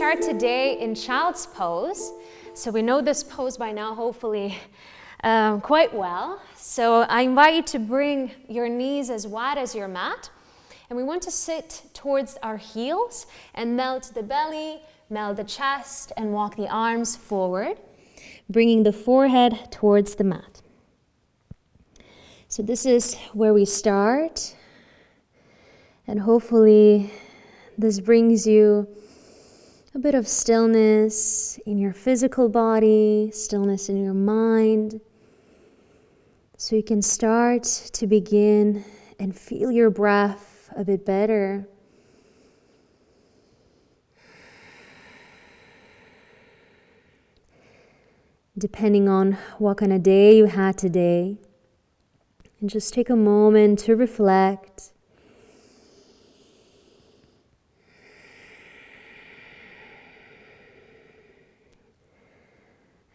start today in child's pose. So we know this pose by now, hopefully, quite well. So I invite you to bring your knees as wide as your mat. And we want to sit towards our heels and melt the belly, melt the chest, and walk the arms forward, bringing the forehead towards the mat. So this is where we start. And hopefully this brings you a bit of stillness in your physical body, stillness in your mind. So you can start to begin and feel your breath a bit better. Depending on what kind of day you had today. And just take a moment to reflect.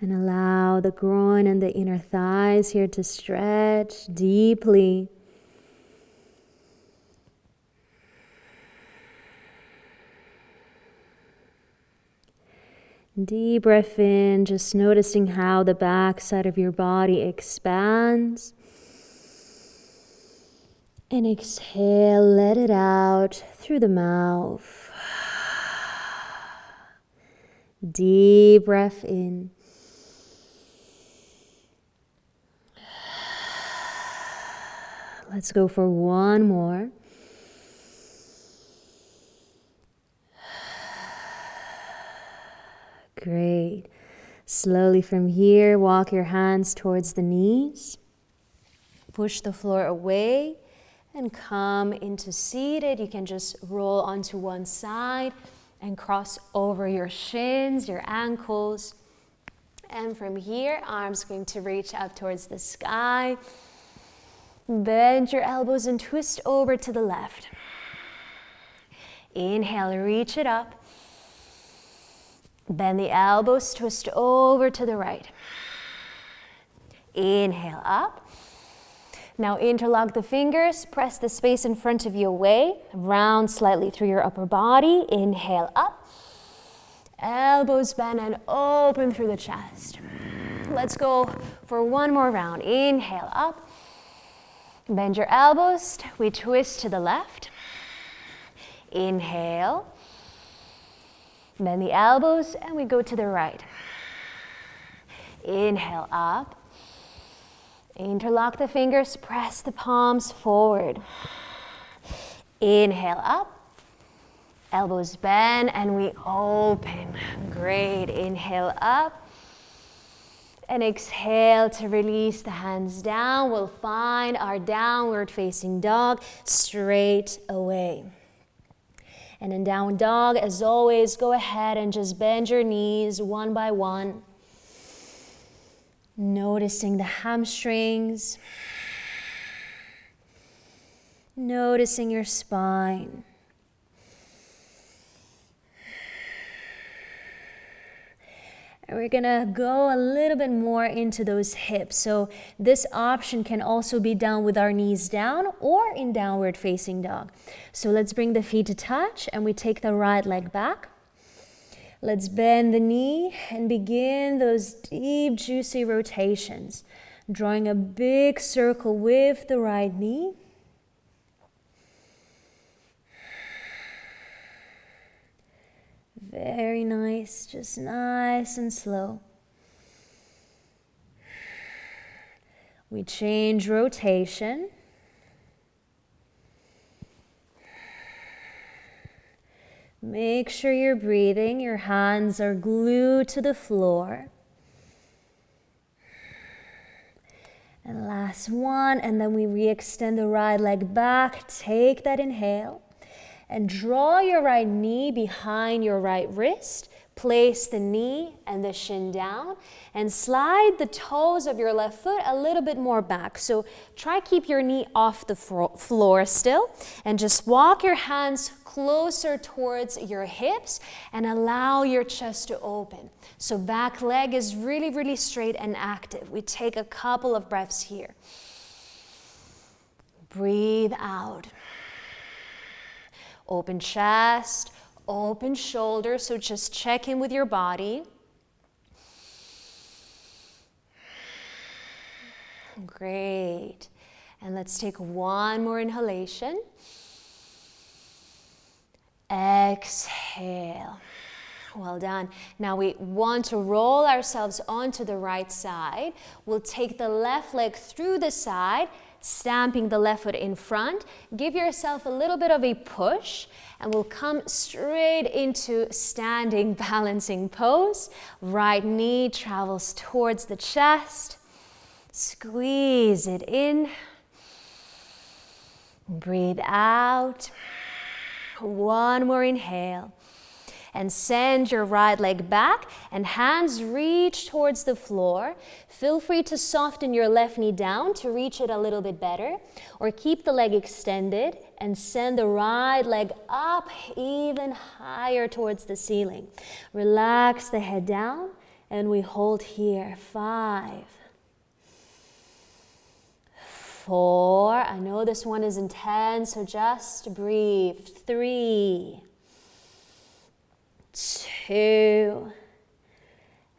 And allow the groin and the inner thighs here to stretch deeply. Deep breath in, just noticing how the back side of your body expands. And exhale, let it out through the mouth. Deep breath in. Let's go for one more. Great. Slowly from here, walk your hands towards the knees. Push the floor away and come into seated. You can just roll onto one side and cross over your shins, your ankles. And from here, arms going to reach up towards the sky. Bend your elbows and twist over to the left. Inhale, reach it up. Bend the elbows, twist over to the right. Inhale up. Now interlock the fingers, press the space in front of you away, round slightly through your upper body. Inhale up. Elbows bend and open through the chest. Let's go for one more round. Inhale up. Bend your elbows, we twist to the left. Inhale. Bend the elbows and we go to the right. Inhale up. Interlock the fingers, press the palms forward. Inhale up. Elbows bend and we open. Great. Inhale up. And exhale to release the hands down. We'll find our downward facing dog straight away. And in downward dog, as always, go ahead and just bend your knees one by one. Noticing the hamstrings. Noticing your spine. And we're gonna go a little bit more into those hips. So this option can also be done with our knees down or in downward facing dog. So let's bring the feet to touch and we take the right leg back. Let's bend the knee and begin those deep, juicy rotations. Drawing a big circle with the right knee. Very nice, just nice and slow. We change rotation. Make sure you're breathing. Your hands are glued to the floor. And last one, and then we re-extend the right leg back. Take that inhale. And draw your right knee behind your right wrist. Place the knee and the shin down. And slide the toes of your left foot a little bit more back. So try keep your knee off the floor still. And just walk your hands closer towards your hips. And allow your chest to open. So back leg is really, really straight and active. We take a couple of breaths here. Breathe out. Open chest, open shoulders, so just check in with your body. Great. And let's take one more inhalation. Exhale. Well done. Now we want to roll ourselves onto the right side. We'll take the left leg through the side, stamping the left foot in front. Give yourself a little bit of a push, and we'll come straight into standing balancing pose. Right knee travels towards the chest. Squeeze it in. Breathe out. One more inhale. And send your right leg back and hands reach towards the floor. Feel free to soften your left knee down to reach it a little bit better, or keep the leg extended and send the right leg up even higher towards the ceiling. Relax the head down and we hold here. 5, 4, I know this one is intense, so just breathe. 3, 2,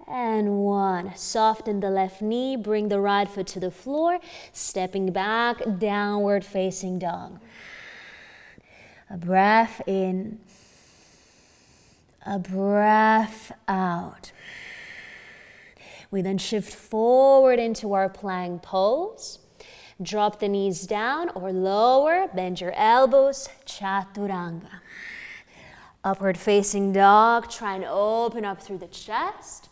and 1. Soften the left knee, bring the right foot to the floor, stepping back, downward facing dog. A breath in, a breath out. We then shift forward into our plank pose. Drop the knees down or lower, bend your elbows, chaturanga. Upward facing dog, try and open up through the chest.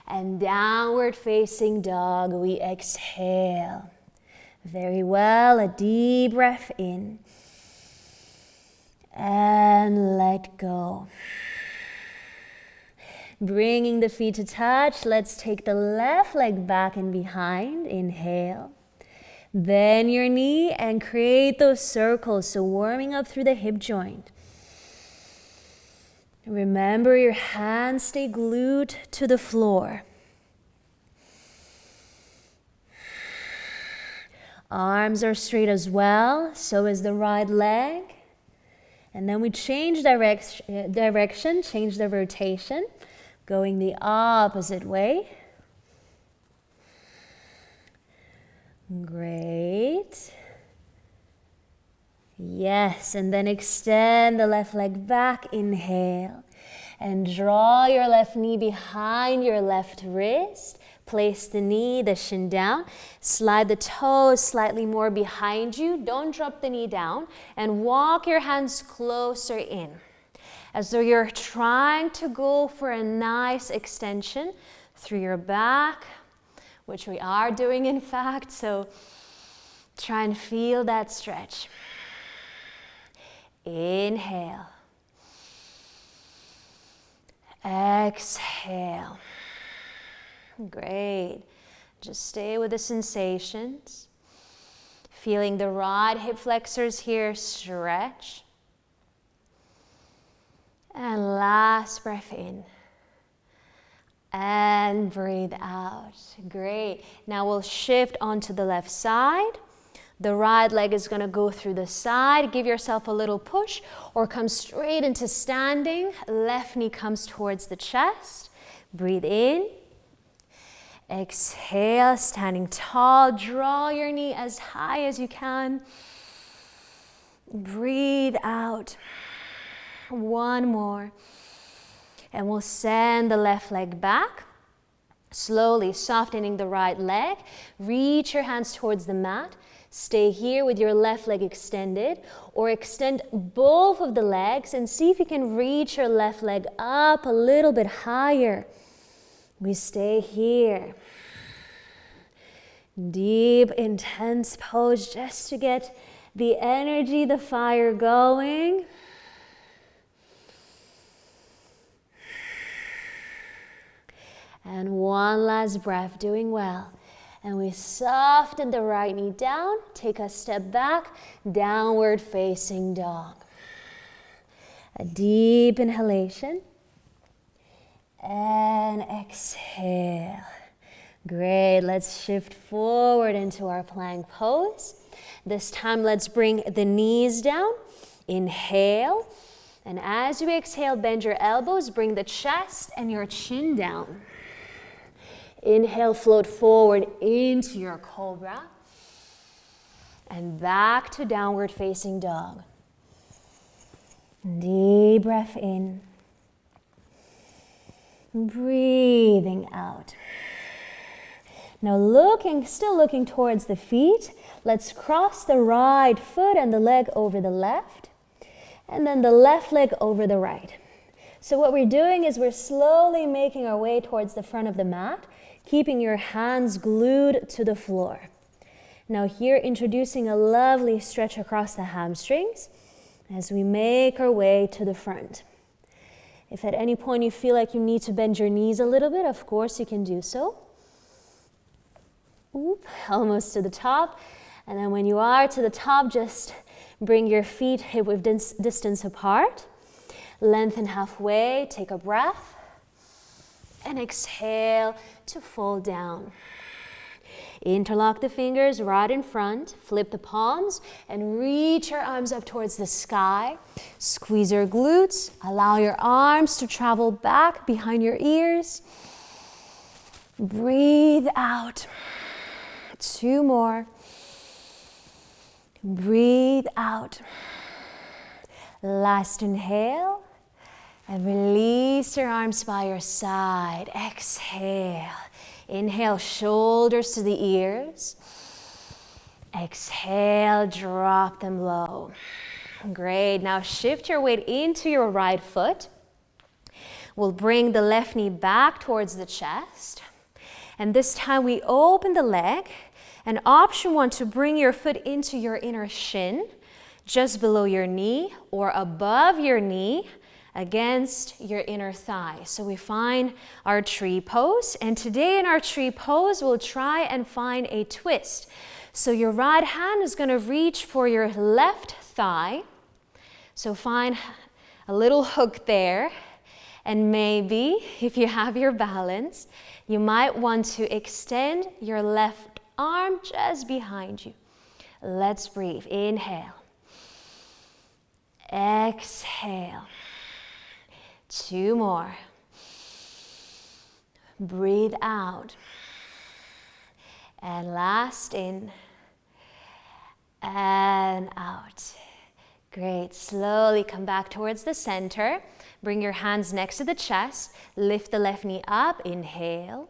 And downward facing dog, we exhale. Very well, a deep breath in. And let go. Bringing the feet to touch, let's take the left leg back and behind. Inhale. Bend your knee and create those circles, so warming up through the hip joint. Remember, your hands stay glued to the floor. Arms are straight as well, so is the right leg. And then we change direction, change the rotation, going the opposite way. Great. Yes, and then extend the left leg back. Inhale. And draw your left knee behind your left wrist. Place the knee, the shin down. Slide the toes slightly more behind you. Don't drop the knee down. And walk your hands closer in, as though you're trying to go for a nice extension through your back, which we are doing in fact. So try and feel that stretch. Inhale. Exhale. Great. Just stay with the sensations. Feeling the right hip flexors here stretch. And last breath in. And breathe out. Great. Now we'll shift onto the left side. The right leg is going to go through the side. Give yourself a little push or come straight into standing. Left knee comes towards the chest. Breathe in. Exhale, standing tall. Draw your knee as high as you can. Breathe out. One more. And we'll send the left leg back. Slowly softening the right leg. Reach your hands towards the mat. Stay here with your left leg extended, or extend both of the legs and see if you can reach your left leg up a little bit higher. We stay here. Deep, intense pose just to get the energy, the fire going. And one last breath, doing well. And we soften the right knee down, take a step back, downward facing dog. A deep inhalation. And exhale. Great, let's shift forward into our plank pose. This time let's bring the knees down. Inhale. And as you exhale, bend your elbows, bring the chest and your chin down. Inhale, float forward into your cobra. And back to downward facing dog. Deep breath in. Breathing out. Now still looking towards the feet. Let's cross the right foot and the leg over the left. And then the left leg over the right. So what we're doing is we're slowly making our way towards the front of the mat, keeping your hands glued to the floor. Now here, introducing a lovely stretch across the hamstrings as we make our way to the front. If at any point you feel like you need to bend your knees a little bit, of course you can do so. Oop, almost to the top. And then when you are to the top, just bring your feet hip-width distance apart. Lengthen halfway, take a breath. And exhale to fold down. Interlock the fingers right in front, flip the palms, and reach your arms up towards the sky. Squeeze your glutes, allow your arms to travel back behind your ears. Breathe out. 2 more. Breathe out. Last inhale. And release your arms by your side. Exhale. Inhale, shoulders to the ears. Exhale, drop them low. Great. Now shift your weight into your right foot. We'll bring the left knee back towards the chest. And this time we open the leg. And option 1, to bring your foot into your inner shin, just below your knee or above your knee, against your inner thigh. So we find our tree pose, and today in our tree pose we'll try and find a twist. So your right hand is going to reach for your left thigh. So find a little hook there, and maybe if you have your balance, you might want to extend your left arm just behind you. Let's breathe. Inhale. Exhale. 2 more. Breathe out. And last in and out. Great. Slowly come back towards the center. Bring your hands next to the chest. Lift the left knee up. Inhale.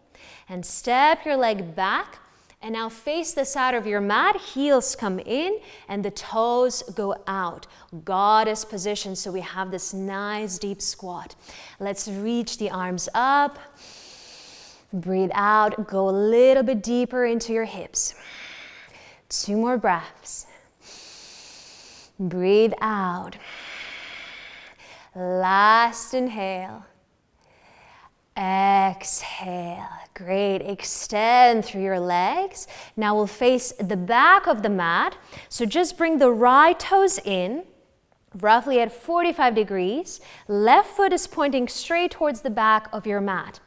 And step your leg back. And now face the side of your mat, heels come in and the toes go out. Goddess position, so we have this nice deep squat. Let's reach the arms up. Breathe out, go a little bit deeper into your hips. 2 more breaths. Breathe out. Last inhale. Exhale. Great. Extend through your legs. Now we'll face the back of the mat. So just bring the right toes in, roughly at 45 degrees. Left foot is pointing straight towards the back of your mat.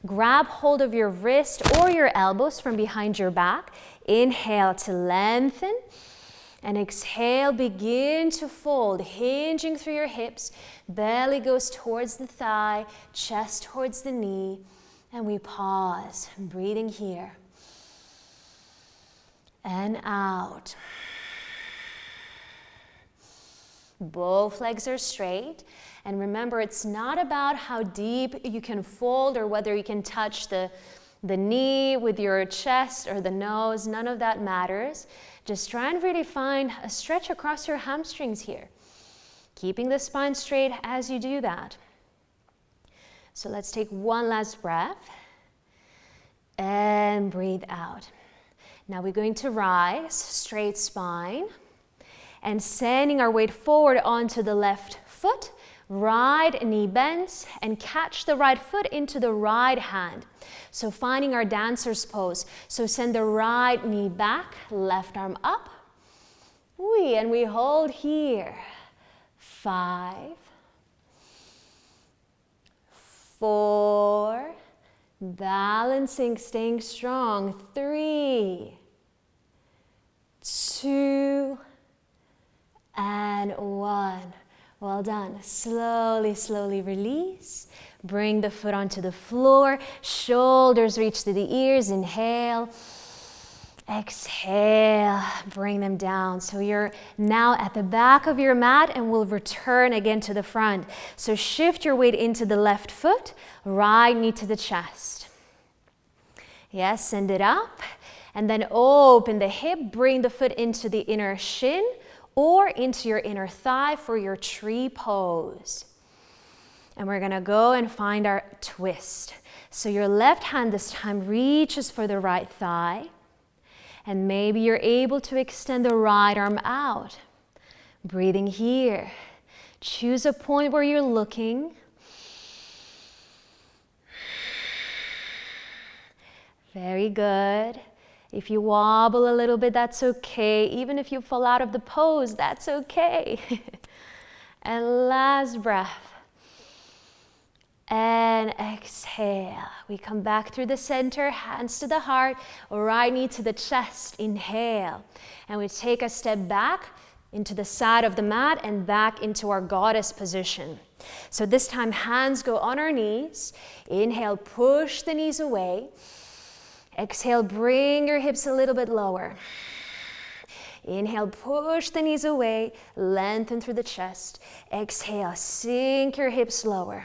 Grab hold of your wrist or your elbows from behind your back. Inhale to lengthen. And exhale, begin to fold, hinging through your hips. Belly goes towards the thigh, chest towards the knee. And we pause, breathing here. And out. Both legs are straight. And remember, it's not about how deep you can fold or whether you can touch the knee with your chest or the nose. None of that matters. Just try and really find a stretch across your hamstrings here. Keeping the spine straight as you do that. So let's take one last breath. And breathe out. Now we're going to rise, straight spine. And sending our weight forward onto the left foot. Right knee bends and catch the right foot into the right hand. So finding our dancer's pose. So send the right knee back, left arm up. And we hold here. 5, 4, balancing, staying strong. 3, 2, and 1. Well done. Slowly, slowly release. Bring the foot onto the floor. Shoulders reach to the ears. Inhale. Exhale. Bring them down. So you're now at the back of your mat and we'll return again to the front. So shift your weight into the left foot. Right knee to the chest. Yes, send it up. And then open the hip. Bring the foot into the inner shin or into your inner thigh for your tree pose. And we're gonna go and find our twist. So your left hand this time reaches for the right thigh. And maybe you're able to extend the right arm out. Breathing here. Choose a point where you're looking. Very good. If you wobble a little bit, that's okay. Even if you fall out of the pose, that's okay. And last breath. And exhale. We come back through the center, hands to the heart, right knee to the chest. Inhale. And we take a step back into the side of the mat and back into our goddess position. So this time, hands go on our knees. Inhale, push the knees away. Exhale, bring your hips a little bit lower. Inhale, push the knees away, lengthen through the chest. Exhale, sink your hips lower.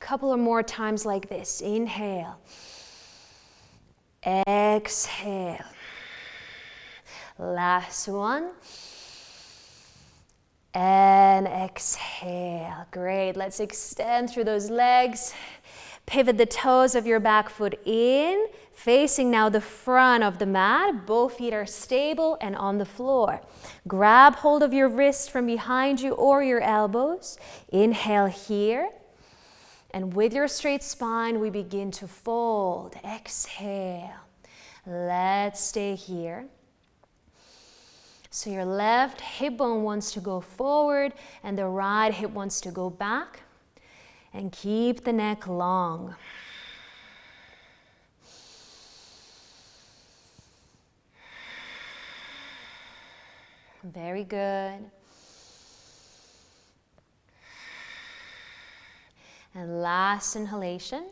Couple of more times like this. Inhale. Exhale. Last one. And exhale. Great. Let's extend through those legs. Pivot the toes of your back foot in, facing now the front of the mat. Both feet are stable and on the floor. Grab hold of your wrist from behind you or your elbows. Inhale here. And with your straight spine, we begin to fold. Exhale. Let's stay here. So your left hip bone wants to go forward and the right hip wants to go back. And keep the neck long. Very good. And last inhalation.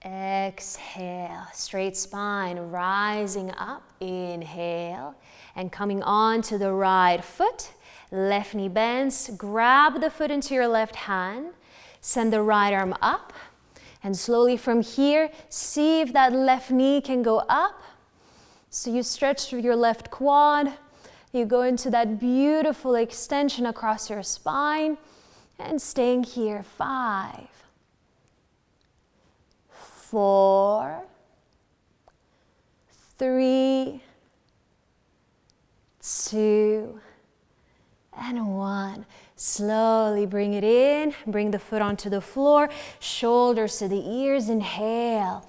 Exhale, straight spine rising up. Inhale and coming on to the right foot. Left knee bends, grab the foot into your left hand, send the right arm up, and slowly from here, see if that left knee can go up. So you stretch through your left quad, you go into that beautiful extension across your spine, and staying here. 5, 4, 3, 2, and 1. Slowly bring it in. Bring the foot onto the floor. Shoulders to the ears. Inhale.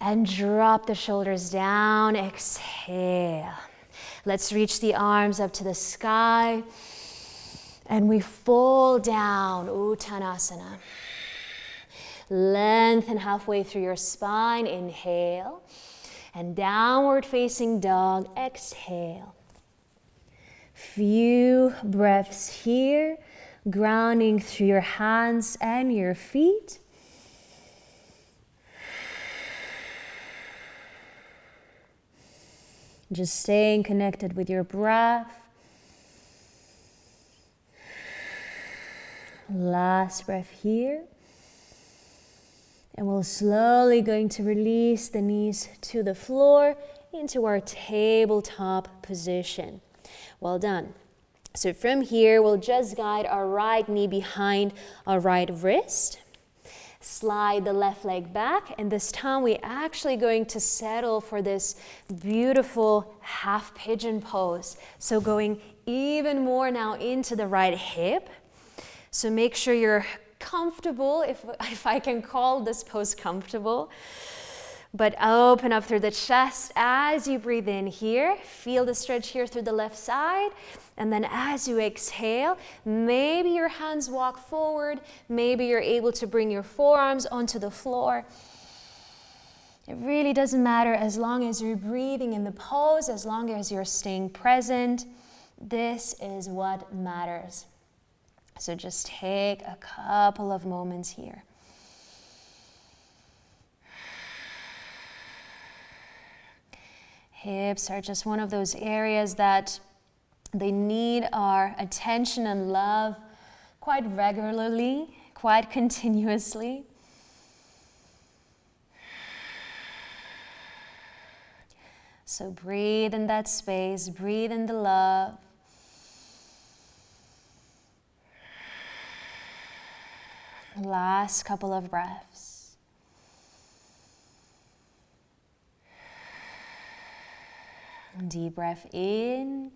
And drop the shoulders down. Exhale. Let's reach the arms up to the sky. And we fold down. Uttanasana. Lengthen halfway through your spine. Inhale. And downward facing dog. Exhale. Few breaths here, grounding through your hands and your feet. Just staying connected with your breath. Last breath here. And we're slowly going to release the knees to the floor into our tabletop position. Well done. So from here, we'll just guide our right knee behind our right wrist. Slide the left leg back, and this time we're actually going to settle for this beautiful half pigeon pose. So going even more now into the right hip. So make sure you're comfortable, if I can call this pose comfortable. But open up through the chest as you breathe in here. Feel the stretch here through the left side. And then as you exhale, maybe your hands walk forward. Maybe you're able to bring your forearms onto the floor. It really doesn't matter as long as you're breathing in the pose, as long as you're staying present. This is what matters. So just take a couple of moments here. Hips are just one of those areas that they need our attention and love quite regularly, quite continuously. So breathe in that space, breathe in the love. Last couple of breaths. Deep breath in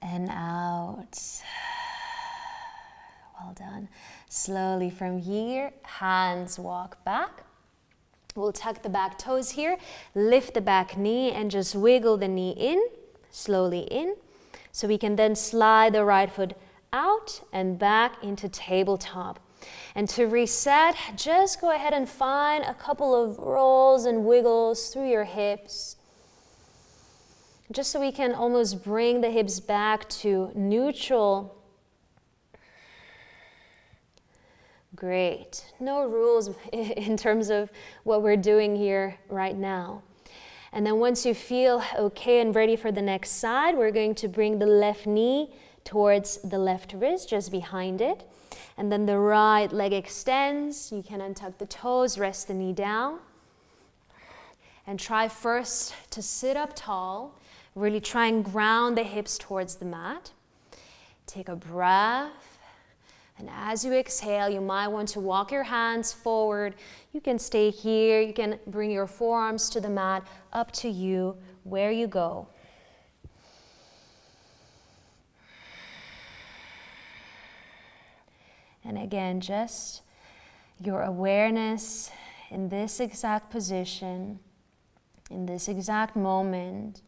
and out. Well done. Slowly from here, hands walk back. We'll tuck the back toes here, lift the back knee and just wiggle the knee in, slowly in. So we can then slide the right foot out and back into tabletop. And to reset, just go ahead and find a couple of rolls and wiggles through your hips. Just so we can almost bring the hips back to neutral. Great. No rules in terms of what we're doing here right now. And then once you feel okay and ready for the next side, we're going to bring the left knee towards the left wrist, just behind it. And then the right leg extends. You can untuck the toes, rest the knee down. And try first to sit up tall. Really try and ground the hips towards the mat. Take a breath. And as you exhale, you might want to walk your hands forward. You can stay here. You can bring your forearms to the mat. Up to you, where you go. And again, just your awareness in this exact position, in this exact moment.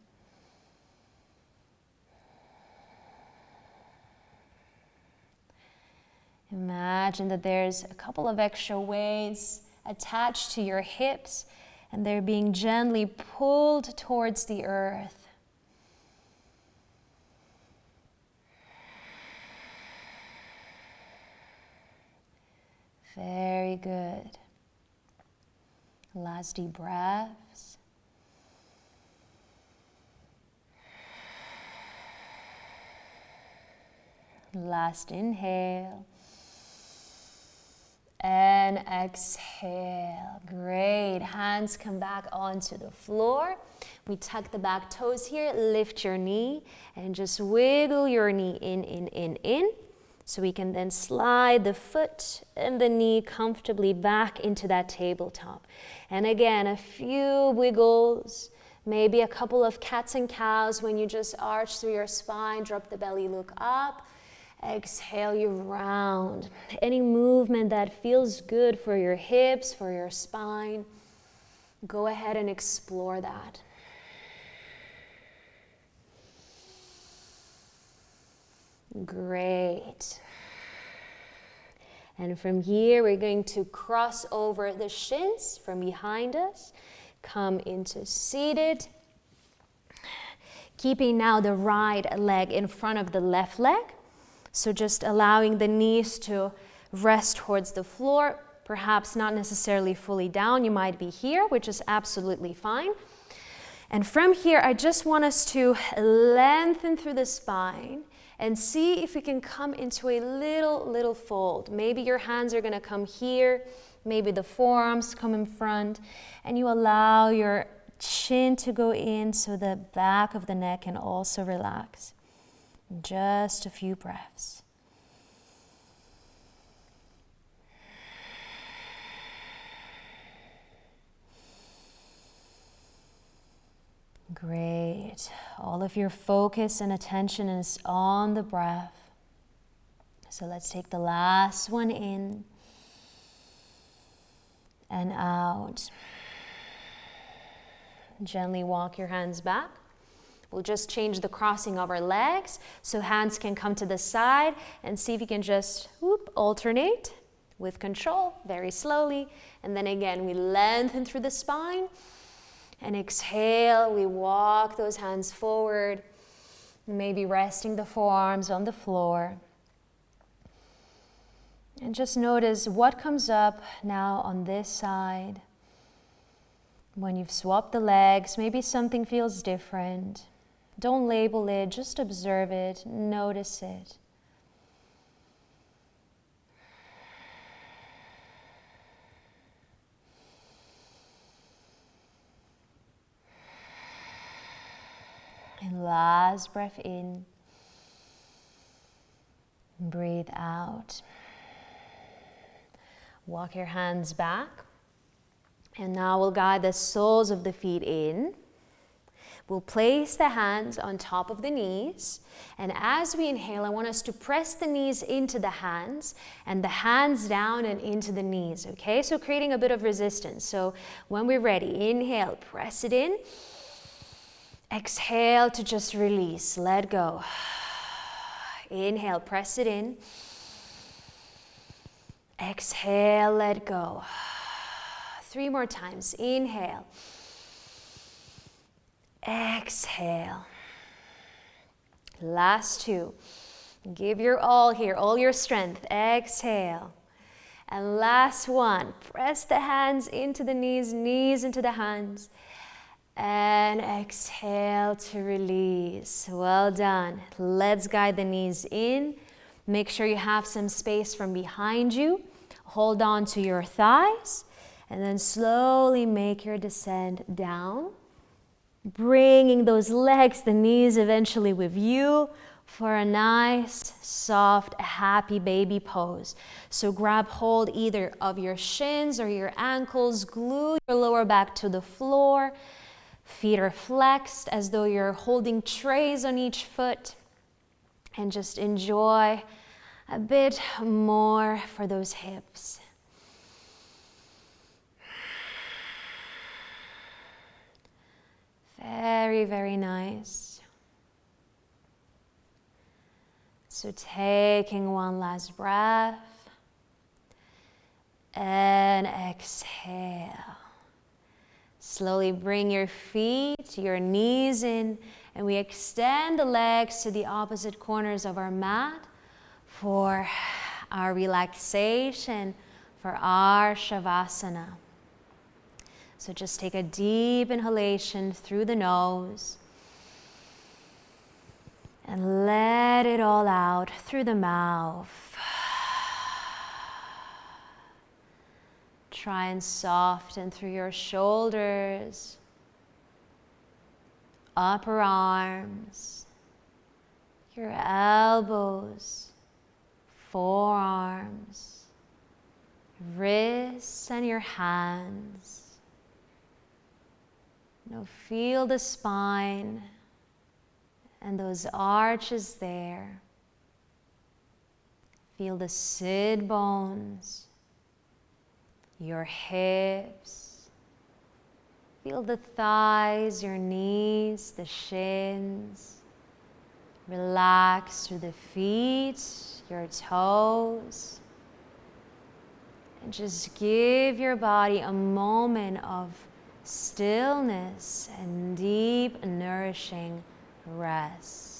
Imagine that there's a couple of extra weights attached to your hips, and they're being gently pulled towards the earth. Very good. Last deep breaths. Last inhale. And exhale. Great. Hands come back onto the floor. We tuck the back toes here. Lift your knee and just wiggle your knee in. So we can then slide the foot and the knee comfortably back into that tabletop. And again, a few wiggles, maybe a couple of cats and cows when you just arch through your spine, drop the belly, look up. Exhale, you round. Any movement that feels good for your hips, for your spine, go ahead and explore that. Great. And from here, we're going to cross over the shins from behind us, come into seated, keeping now the right leg in front of the left leg. So just allowing the knees to rest towards the floor, perhaps not necessarily fully down. You might be here, which is absolutely fine. And from here, I just want us to lengthen through the spine and see if we can come into a little fold. Maybe your hands are going to come here, maybe the forearms come in front, and you allow your chin to go in so the back of the neck can also relax. Just a few breaths. Great. All of your focus and attention is on the breath. So let's take the last one in and out. Gently walk your hands back. We'll just change the crossing of our legs so hands can come to the side, and see if you can just alternate with control very slowly. And then again, we lengthen through the spine. And exhale, we walk those hands forward. Maybe resting the forearms on the floor. And just notice what comes up now on this side. When you've swapped the legs, maybe something feels different. Don't label it, just observe it, notice it. And last breath in. Breathe out. Walk your hands back. And now we'll guide the soles of the feet in. We'll place the hands on top of the knees. And as we inhale, I want us to press the knees into the hands and the hands down and into the knees, okay? So creating a bit of resistance. So when we're ready, inhale, press it in. Exhale to just release, let go. Inhale, press it in. Exhale, let go. 3 more times. Inhale. Exhale. Last 2. Give your all here, all your strength. Exhale. And last 1. Press the hands into the knees, knees into the hands. And exhale to release. Well done. Let's guide the knees in. Make sure you have some space from behind you. Hold on to your thighs. And then slowly make your descent down. Bringing those legs, the knees eventually with you for a nice, soft, happy baby pose. So grab hold either of your shins or your ankles. Glue your lower back to the floor. Feet are flexed as though you're holding trays on each foot. And just enjoy a bit more for those hips. Very, very nice. So taking one last breath. And exhale. Slowly bring your feet, your knees in, and we extend the legs to the opposite corners of our mat for our relaxation, for our Shavasana. So just take a deep inhalation through the nose and let it all out through the mouth. Try and soften through your shoulders, upper arms, your elbows, forearms, wrists, and your hands. Now feel the spine and those arches there. Feel the sit bones, your hips. Feel the thighs, your knees, the shins. Relax through the feet, your toes. And just give your body a moment of stillness and deep, nourishing rest.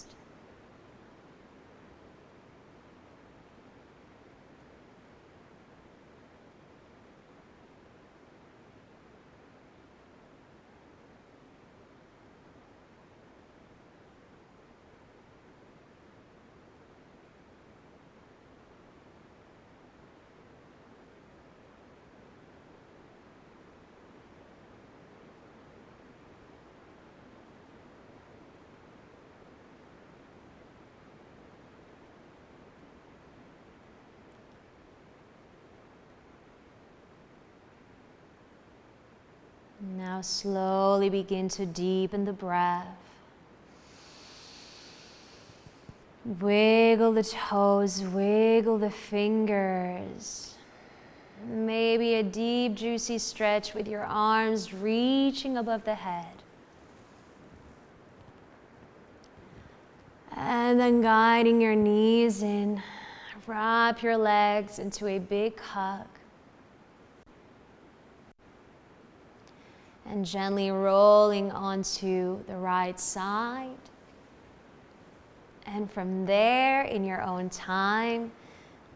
Now slowly begin to deepen the breath. Wiggle the toes, wiggle the fingers. Maybe a deep, juicy stretch with your arms reaching above the head. And then guiding your knees in, wrap your legs into a big hug. And gently rolling onto the right side. And from there, in your own time,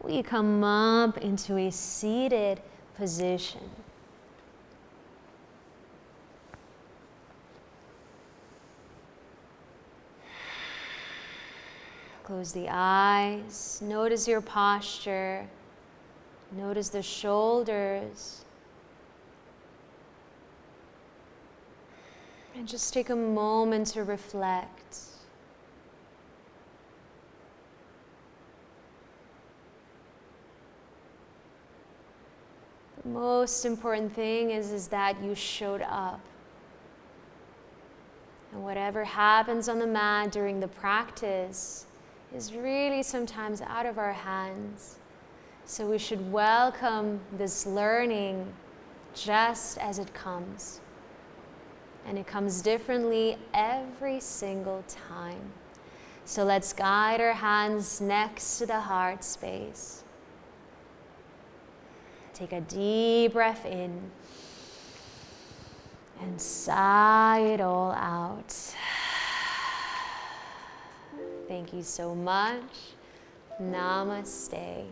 we come up into a seated position. Close the eyes, notice your posture, notice the shoulders, and just take a moment to reflect. The most important thing is that you showed up. And whatever happens on the mat during the practice is really sometimes out of our hands. So we should welcome this learning just as it comes. And it comes differently every single time. So let's guide our hands next to the heart space. Take a deep breath in and sigh it all out. Thank you so much. Namaste.